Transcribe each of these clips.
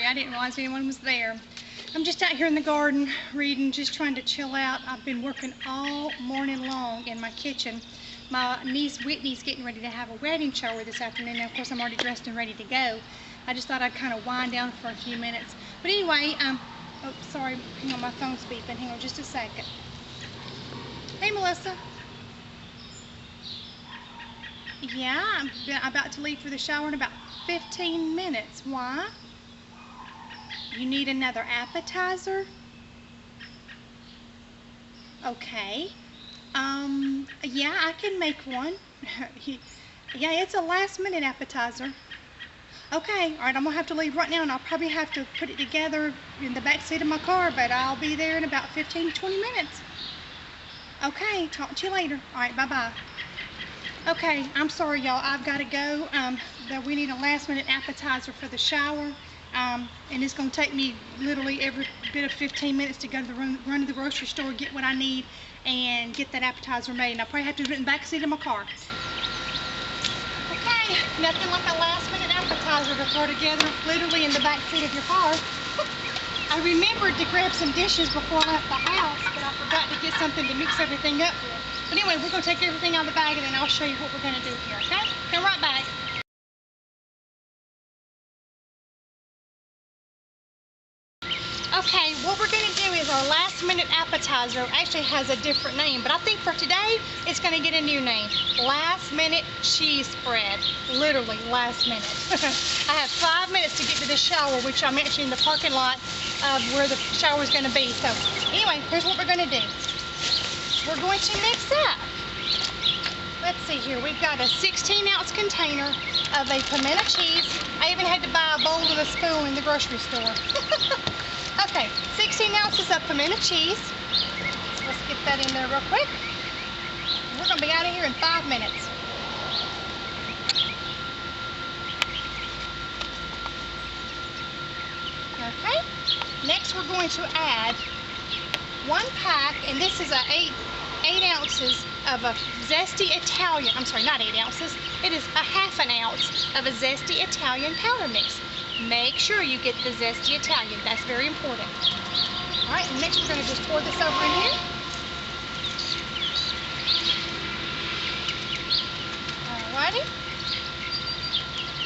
sorry. I didn't realize anyone was there. I'm just out here in the garden reading, just trying to chill out. I've been working all morning long in my kitchen. My niece Whitney's getting ready to have a wedding shower this afternoon. Now, of course, I'm already dressed and ready to go. I just thought I'd kind of wind down for a few minutes. But anyway, oh, sorry, hang on, my phone's beeping. Hang on just a second. Hey, Melissa. Yeah, I'm about to leave for the shower in about 15 minutes. Why? You need another appetizer? Okay. Yeah, I can make one. Yeah, it's a last-minute appetizer. Okay, all right, I'm gonna have to leave right now, and I'll probably have to put it together in the back seat of my car, but I'll be there in about 15 to 20 minutes. Okay, talk to you later. All right, bye-bye. Okay, I'm sorry, y'all. I've got to go. We need a last-minute appetizer for the shower, and it's going to take me literally every bit of 15 minutes to go to the run to the grocery store, get what I need, and get that appetizer made. And I'll probably have to do it in the back seat of my car. Okay, nothing like a last-minute appetizer to throw together, literally in the back seat of your car. I remembered to grab some dishes before I left the house, but I forgot to get something to mix everything up with. But anyway, we're going to take everything out of the bag, and then I'll show you what we're going to do here, okay? Come right back. Okay, what we're going to do is our last-minute appetizer actually has a different name, but I think for today, it's going to get a new name. Last-minute cheese spread. Literally, last minute. I have 5 minutes to get to the shower, which I'm actually in the parking lot of where the shower is going to be. So, anyway, here's what we're going to do. We're going to mix up. Let's see here. We've got a 16-ounce container of a pimento cheese. I even had to buy a bowl and a spoon in the grocery store. Okay, 16 ounces of pimento cheese. So let's get that in there real quick. We're going to be out of here in 5 minutes. Okay, next we're going to add 1 pack, and this is 8 ounces of a zesty Italian, I'm sorry, not 8 ounces, it is a ½ ounce of a zesty Italian powder mix. Make sure you get the zesty Italian, that's very important. Alright, and next we're going to just pour this over in here. Alrighty.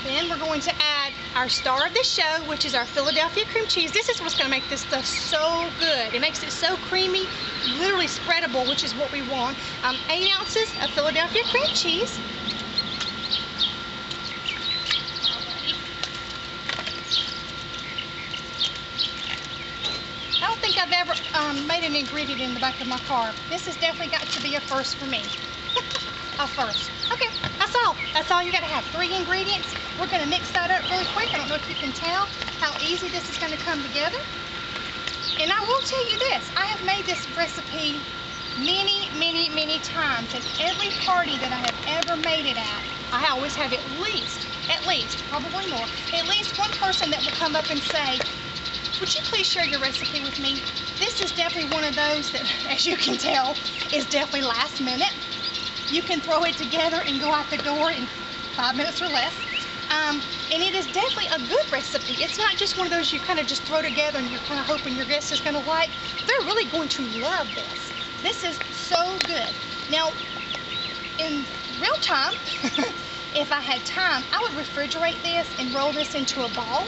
Then we're going to add our star of the show, which is our Philadelphia cream cheese. This is what's going to make this stuff so good. It makes it so creamy, literally spreadable, which is what we want. 8 ounces of Philadelphia cream cheese. I don't think I've ever made an ingredient in the back of my car. This has definitely got to be a first for me. A first. Okay, that's all. That's all you got to have. 3 ingredients. We're going to mix that up really quick. I don't know if you can tell how easy this is going to come together. And I will tell you this. I have made this recipe many, many, many times. At every party that I have ever made it at, I always have at least, probably more, at least one person that will come up and say, would you please share your recipe with me? This is definitely one of those that, as you can tell, is definitely last minute. You can throw it together and go out the door in 5 minutes or less. And it is definitely a good recipe. It's not just one of those you kind of just throw together and you're kind of hoping your guest is going to like. They're really going to love this. This is so good. Now, in real time, if I had time, I would refrigerate this and roll this into a ball.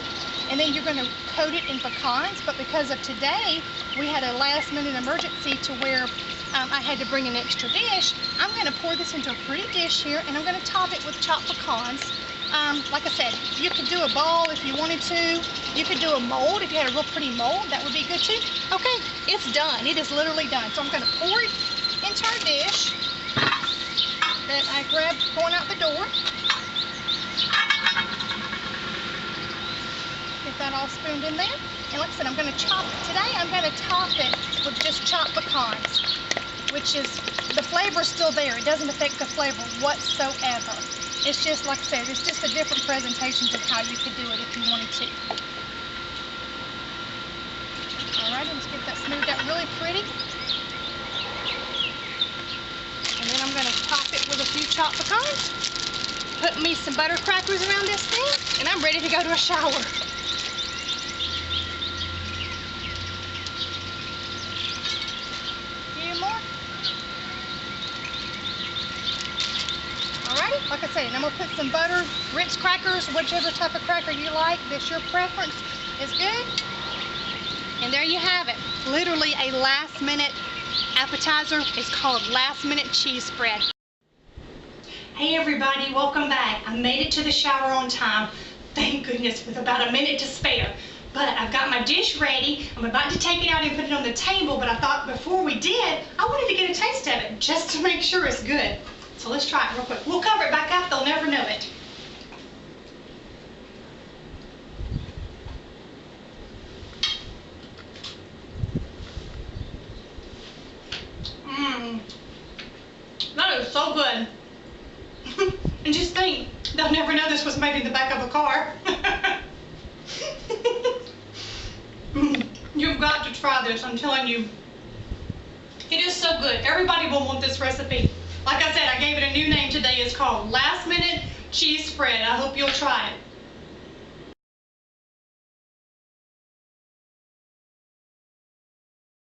And then you're going to coat it in pecans. But because of today, we had a last-minute emergency to where I had to bring an extra dish. I'm going to pour this into a pretty dish here, and I'm going to top it with chopped pecans. Like I said, you could do a ball if you wanted to. You could do a mold if you had a real pretty mold. That would be good too. Okay, it's done. It is literally done. So I'm going to pour it into our dish that I grabbed going out the door. Get that all spooned in there. And like I said, I'm going to chop it. Today I'm going to top it with just chopped pecans, which is, the flavor is still there. It doesn't affect the flavor whatsoever. It's just, like I said, it's just a different presentations of how you could do it if you wanted to. Alright, let's get that smoothed out really pretty. And then I'm going to top it with a few chopped pecans. Put me some butter crackers around this thing, and I'm ready to go to a shower. like I said, and I'm gonna put some butter, Ritz crackers, whichever type of cracker you like, that's your preference, is good. And there you have it. Literally a last minute appetizer. It's called last minute cheese spread. Hey everybody, welcome back. I made it to the shower on time. Thank goodness, with about a minute to spare. But I've got my dish ready. I'm about to take it out and put it on the table, but I thought before we did, I wanted to get a taste of it just to make sure it's good. So let's try it real quick. We'll cover it back up, they'll never know it. That is so good. And just think, they'll never know this was made in the back of a car. You've got to try this, I'm telling you. It is so good. Everybody will want this recipe. Like I said, I gave it a new name today. It's called Last Minute Cheese Spread. I hope you'll try it.